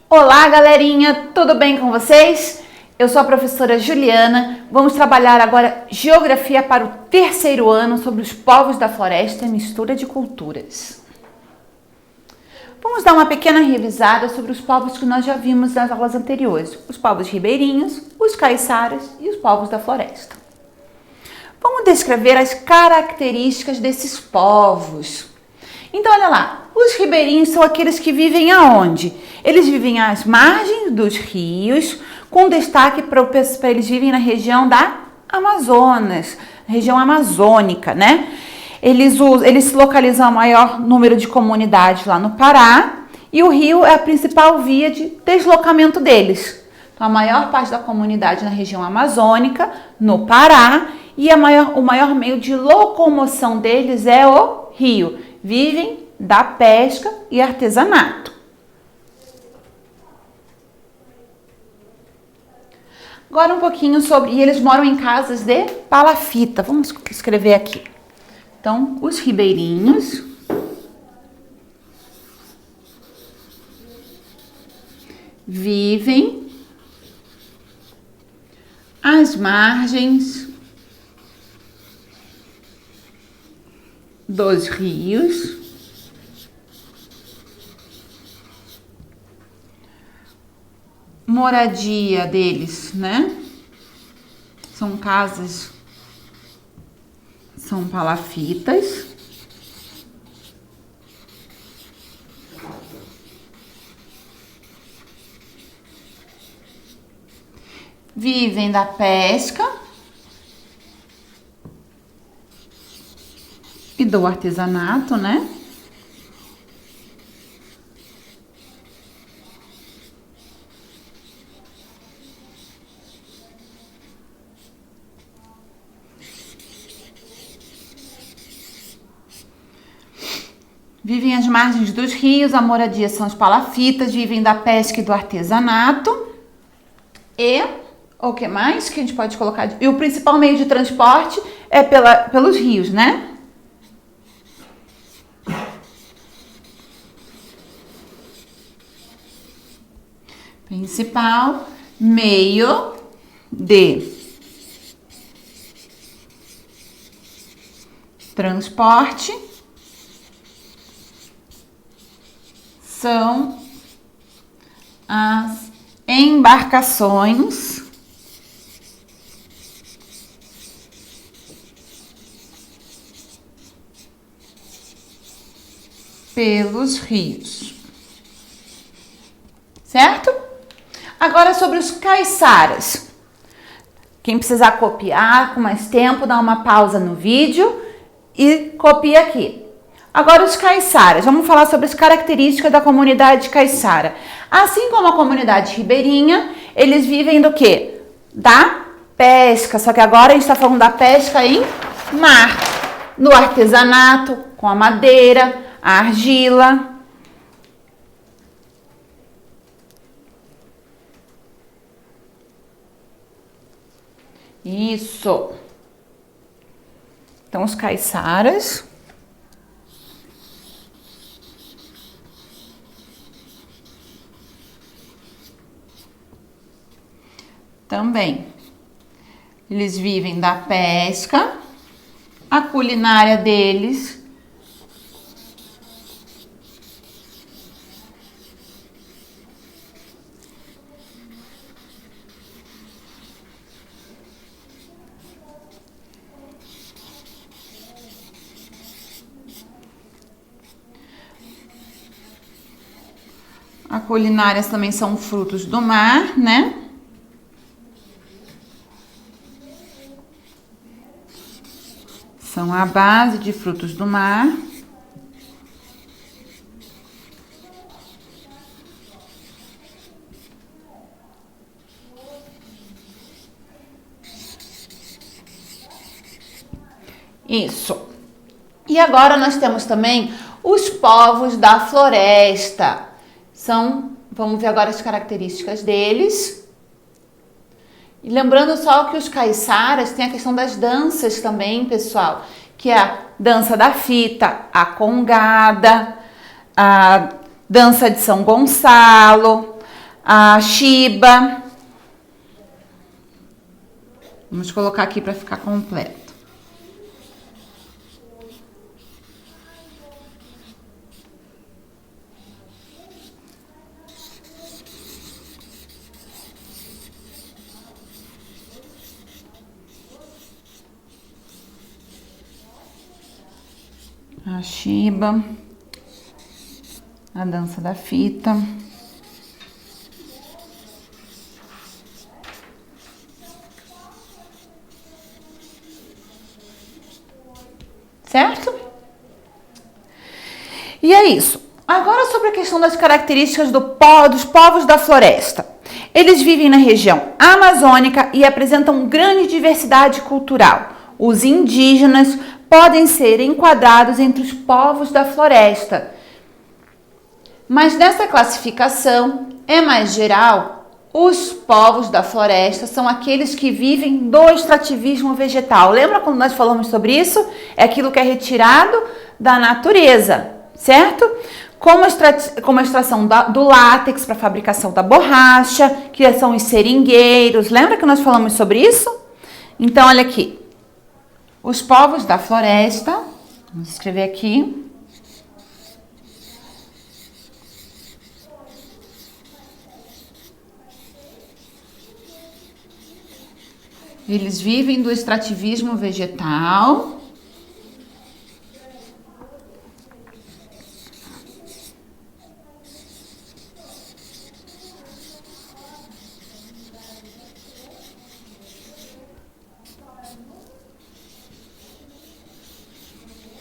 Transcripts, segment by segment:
Olá, galerinha, tudo bem com vocês? Eu sou a professora Juliana. Vamos trabalhar agora Geografia para o terceiro ano sobre os povos da floresta e mistura de culturas. Vamos dar uma pequena revisada sobre os povos que nós já vimos nas aulas anteriores. Os povos ribeirinhos, os caiçaras e os povos da floresta. Vamos descrever as características desses povos. Então, olha lá, os ribeirinhos são aqueles que vivem aonde? Eles vivem às margens dos rios, com destaque para eles vivem na região da Amazonas, região amazônica, né? Eles se localizam a maior número de comunidades lá no Pará e o rio é a principal via de deslocamento deles. Então, a maior parte da comunidade na região amazônica, no Pará, e o maior meio de locomoção deles é o rio. Vivem da pesca e artesanato. Agora um pouquinho sobre... E eles moram em casas de palafita. Vamos escrever aqui. Então, os ribeirinhos vivem às margens dos rios, moradia deles, né? São casas, são palafitas. Vivem da pesca e do artesanato, né? Vivem às margens dos rios, a moradia são os palafitas, vivem da pesca e do artesanato. E o que mais que a gente pode colocar? E o principal meio de transporte é pelos rios, né? Principal meio de transporte são as embarcações pelos rios. Certo? Agora sobre os caiçaras. Quem precisar copiar com mais tempo, dá uma pausa no vídeo e copia aqui. Agora os caiçaras. Vamos falar sobre as características da comunidade caiçara. Assim como a comunidade ribeirinha, eles vivem do quê? Da pesca. Só que agora a gente está falando da pesca em mar. No artesanato, com a madeira, a argila. Isso. Então, os caiçaras também. Eles vivem da pesca, a culinária deles também são frutos do mar, né? São a base de frutos do mar. Isso. E agora nós temos também os povos da floresta. Vamos ver agora as características deles. E lembrando só que os caiçaras têm a questão das danças também, pessoal, que é a dança da fita, a congada, a dança de São Gonçalo, a Xiba. Vamos colocar aqui para ficar completo. A Xiba, a dança da fita. Certo? E é isso. Agora sobre a questão das características dos povos da floresta. Eles vivem na região amazônica e apresentam grande diversidade cultural. Os indígenas podem ser enquadrados entre os povos da floresta. Mas nessa classificação é mais geral. Os povos da floresta são aqueles que vivem do extrativismo vegetal. Lembra quando nós falamos sobre isso? É aquilo que é retirado da natureza, certo? Como a extração do látex para a fabricação da borracha, que são os seringueiros. Lembra que nós falamos sobre isso? Então, olha aqui. Os povos da floresta, vamos escrever aqui. Eles vivem do extrativismo vegetal.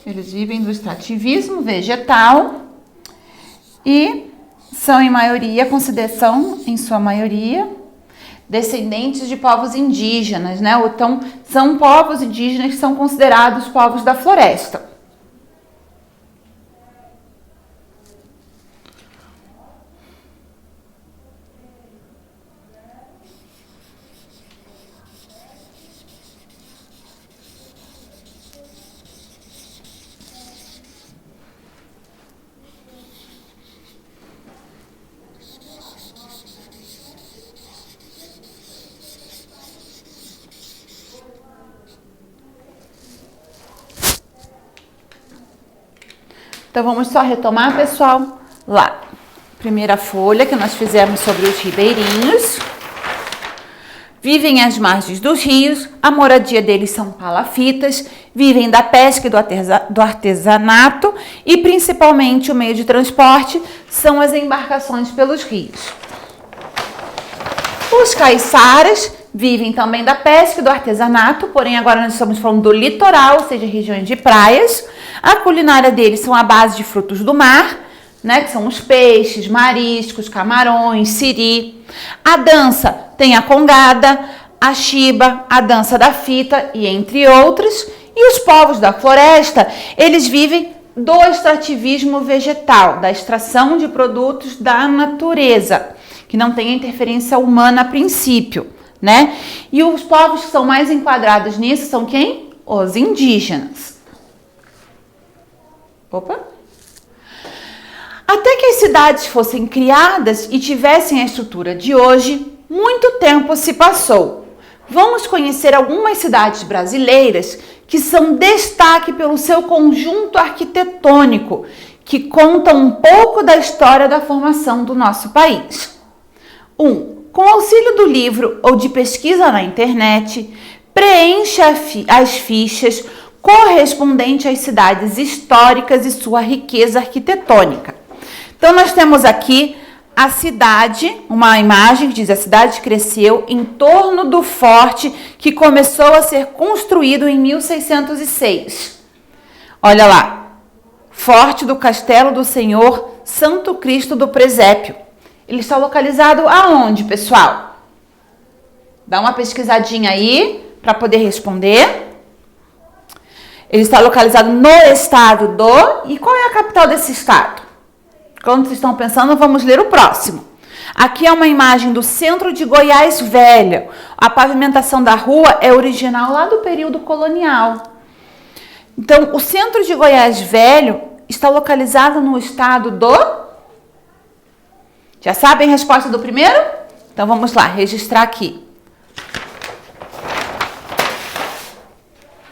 Eles vivem do extrativismo vegetal e são em maioria, consideração em sua maioria, descendentes de povos indígenas, né? Então, são povos indígenas que são considerados povos da floresta. Então, vamos só retomar, pessoal, lá. Primeira folha que nós fizemos sobre os ribeirinhos. Vivem às margens dos rios, a moradia deles são palafitas, vivem da pesca e do artesanato e, principalmente, o meio de transporte são as embarcações pelos rios. Os caiçaras vivem também da pesca e do artesanato, porém agora nós estamos falando do litoral, ou seja, regiões de praias. A culinária deles são a base de frutos do mar, né, que são os peixes, mariscos, camarões, siri. A dança tem a congada, a xiba, a dança da fita e entre outros. E os povos da floresta, eles vivem do extrativismo vegetal, da extração de produtos da natureza, que não tem interferência humana a princípio, né? E os povos que são mais enquadrados nisso são quem? Os indígenas. Opa! Até que as cidades fossem criadas e tivessem a estrutura de hoje, muito tempo se passou. Vamos conhecer algumas cidades brasileiras que são destaque pelo seu conjunto arquitetônico, que contam um pouco da história da formação do nosso país. 1. Com auxílio do livro ou de pesquisa na internet, preencha as fichas correspondentes às cidades históricas e sua riqueza arquitetônica. Então, nós temos aqui a cidade, uma imagem que diz: a cidade cresceu em torno do forte que começou a ser construído em 1606. Olha lá, Forte do Castelo do Senhor Santo Cristo do Presépio. Ele está localizado aonde, pessoal? Dá uma pesquisadinha aí para poder responder. Ele está localizado no estado do... E qual é a capital desse estado? Quando vocês estão pensando, vamos ler o próximo. Aqui é uma imagem do centro de Goiás Velho. A pavimentação da rua é original lá do período colonial. Então, o centro de Goiás Velho está localizado no estado do... Já sabem a resposta do primeiro? Então vamos lá, registrar aqui.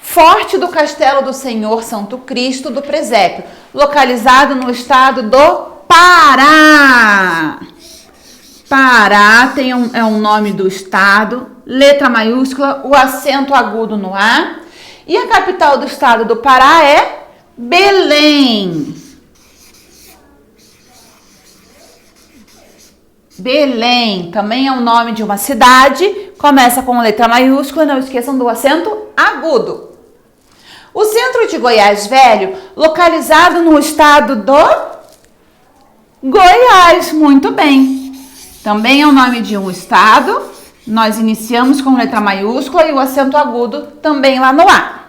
Forte do Castelo do Senhor Santo Cristo do Presépio, localizado no estado do Pará. Pará é um nome do estado, letra maiúscula, o acento agudo no A. E a capital do estado do Pará é Belém. Belém também é o nome de uma cidade, começa com letra maiúscula, não esqueçam do acento agudo. O centro de Goiás Velho, localizado no estado do Goiás, muito bem. Também é o nome de um estado, nós iniciamos com letra maiúscula e o acento agudo também lá no A.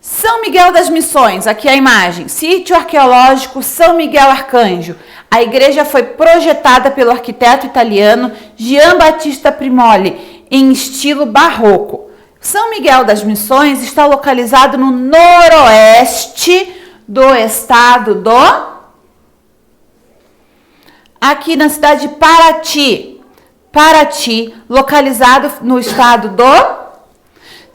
São Miguel das Missões, aqui a imagem, sítio arqueológico São Miguel Arcanjo. A igreja foi projetada pelo arquiteto italiano Gian Battista Primoli, em estilo barroco. São Miguel das Missões está localizado no noroeste do estado do... Aqui na cidade de Paraty. Paraty, localizado no estado do...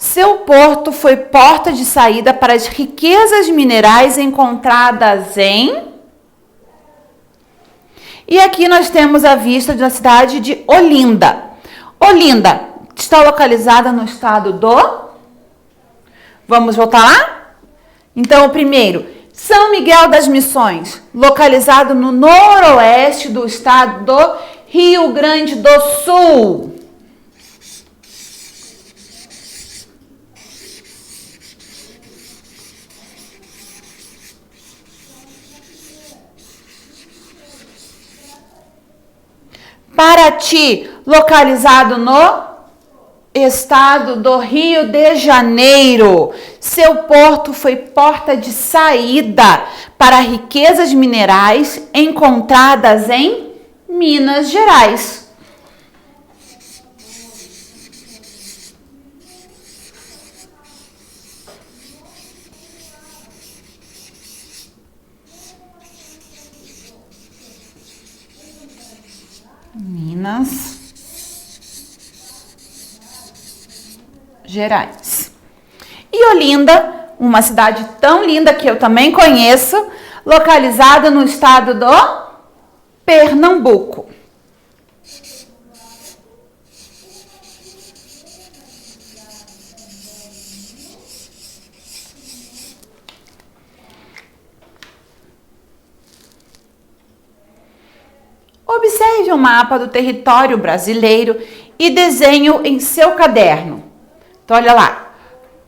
Seu porto foi porta de saída para as riquezas minerais encontradas em... E aqui nós temos a vista da cidade de Olinda. Olinda está localizada no estado do... Vamos voltar lá? Então, o primeiro, São Miguel das Missões, localizado no noroeste do estado do Rio Grande do Sul. Paraty, localizado no estado do Rio de Janeiro. Seu porto foi porta de saída para riquezas minerais encontradas em Minas Gerais. Minas Gerais. E Olinda, uma cidade tão linda que eu também conheço, localizada no estado do Pernambuco. Observe o mapa do território brasileiro e desenhe em seu caderno. Então, olha lá.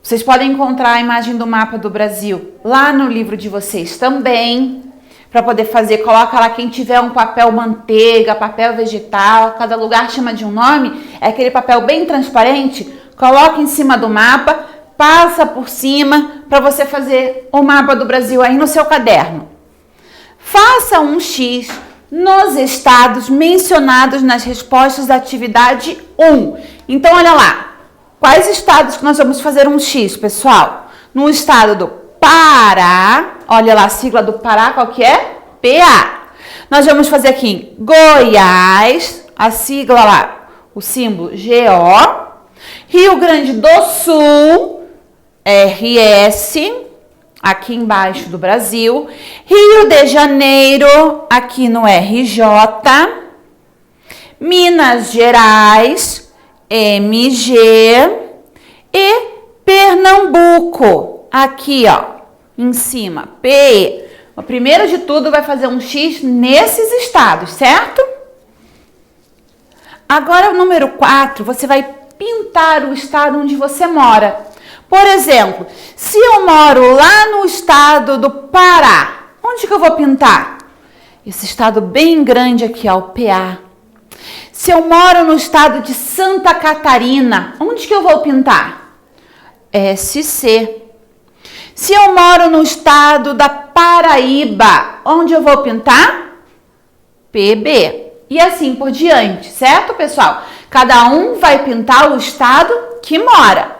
Vocês podem encontrar a imagem do mapa do Brasil lá no livro de vocês também. Para poder fazer, coloca lá quem tiver um papel manteiga, papel vegetal, cada lugar chama de um nome. É aquele papel bem transparente. Coloca em cima do mapa, passa por cima para você fazer o mapa do Brasil aí no seu caderno. Faça um X nos estados mencionados nas respostas da atividade 1. Então, olha lá. Quais estados que nós vamos fazer um X, pessoal? No estado do Pará, olha lá a sigla do Pará, qual que é? PA. Nós vamos fazer aqui em Goiás, a sigla lá, o símbolo GO. Rio Grande do Sul, RS. Aqui embaixo do Brasil, Rio de Janeiro, aqui no RJ, Minas Gerais, MG e Pernambuco, aqui ó, em cima, PE. O primeiro de tudo vai fazer um X nesses estados, certo? Agora o número 4, você vai pintar o estado onde você mora. Por exemplo, se eu moro lá no estado do Pará, onde que eu vou pintar? Esse estado bem grande aqui, ó, o PA. Se eu moro no estado de Santa Catarina, onde que eu vou pintar? SC. Se eu moro no estado da Paraíba, onde eu vou pintar? PB. E assim por diante, certo, pessoal? Cada um vai pintar o estado que mora.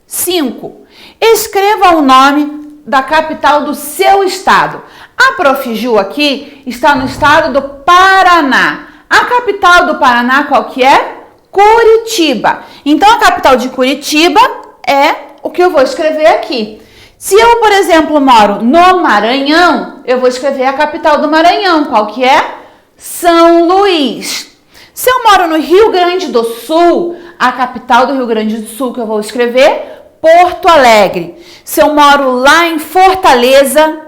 5. Escreva o nome da capital do seu estado. A Prof. Ju aqui está no estado do Paraná. A capital do Paraná qual que é? Curitiba. Então, a capital de Curitiba é o que eu vou escrever aqui. Se eu, por exemplo, moro no Maranhão, eu vou escrever a capital do Maranhão. Qual que é? São Luís. Se eu moro no Rio Grande do Sul, a capital do Rio Grande do Sul que eu vou escrever, Porto Alegre. Se eu moro lá em Fortaleza,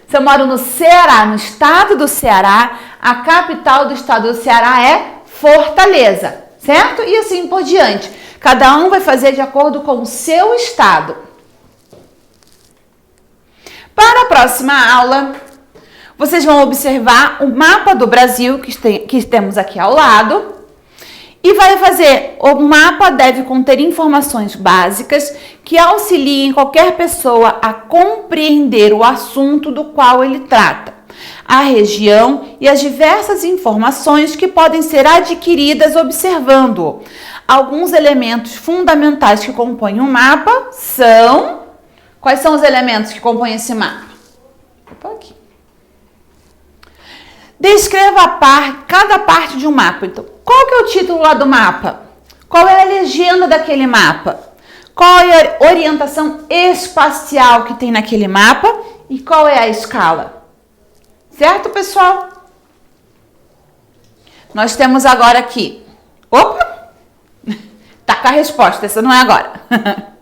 se eu moro no Ceará, no estado do Ceará, a capital do estado do Ceará é Fortaleza, certo? E assim por diante. Cada um vai fazer de acordo com o seu estado. Para a próxima aula, vocês vão observar o mapa do Brasil que temos aqui ao lado. E vai fazer, o mapa deve conter informações básicas que auxiliem qualquer pessoa a compreender o assunto do qual ele trata, a região e as diversas informações que podem ser adquiridas observando-o. Alguns elementos fundamentais que compõem o mapa são... Quais são os elementos que compõem esse mapa? Aqui. Descreva cada parte de um mapa. Então, qual que é o título lá do mapa? Qual é a legenda daquele mapa? Qual é a orientação espacial que tem naquele mapa? E qual é a escala? Certo, pessoal? Nós temos agora aqui... Opa! Tá com a resposta, essa não é agora.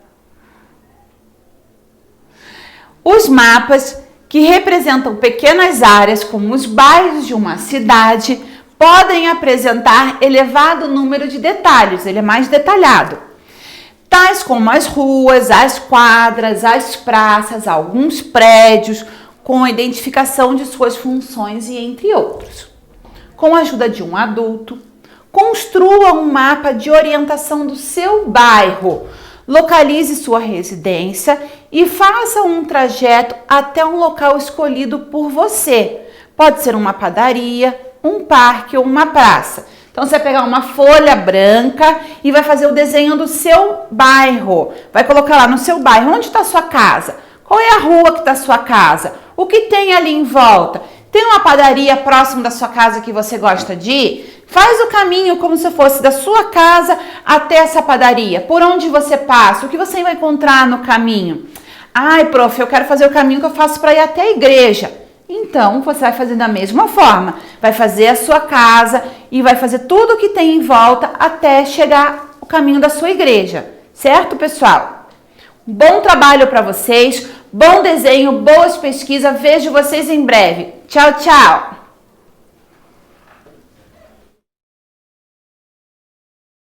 Os mapas que representam pequenas áreas, como os bairros de uma cidade, podem apresentar elevado número de detalhes, ele é mais detalhado, tais como as ruas, as quadras, as praças, alguns prédios, com a identificação de suas funções e entre outros. Com a ajuda de um adulto, construa um mapa de orientação do seu bairro, localize sua residência e faça um trajeto até um local escolhido por você. Pode ser uma padaria, um parque ou uma praça. Então, você vai pegar uma folha branca e vai fazer o desenho do seu bairro. Vai colocar lá no seu bairro, onde está a sua casa? Qual é a rua que está a sua casa? O que tem ali em volta? Tem uma padaria próximo da sua casa que você gosta de ir? Faz o caminho como se fosse da sua casa até essa padaria. Por onde você passa? O que você vai encontrar no caminho? Ai, prof, eu quero fazer o caminho que eu faço para ir até a igreja. Então, você vai fazer da mesma forma. Vai fazer a sua casa e vai fazer tudo o que tem em volta até chegar o caminho da sua igreja. Certo, pessoal? Bom trabalho para vocês, bom desenho, boas pesquisas. Vejo vocês em breve. Tchau, tchau!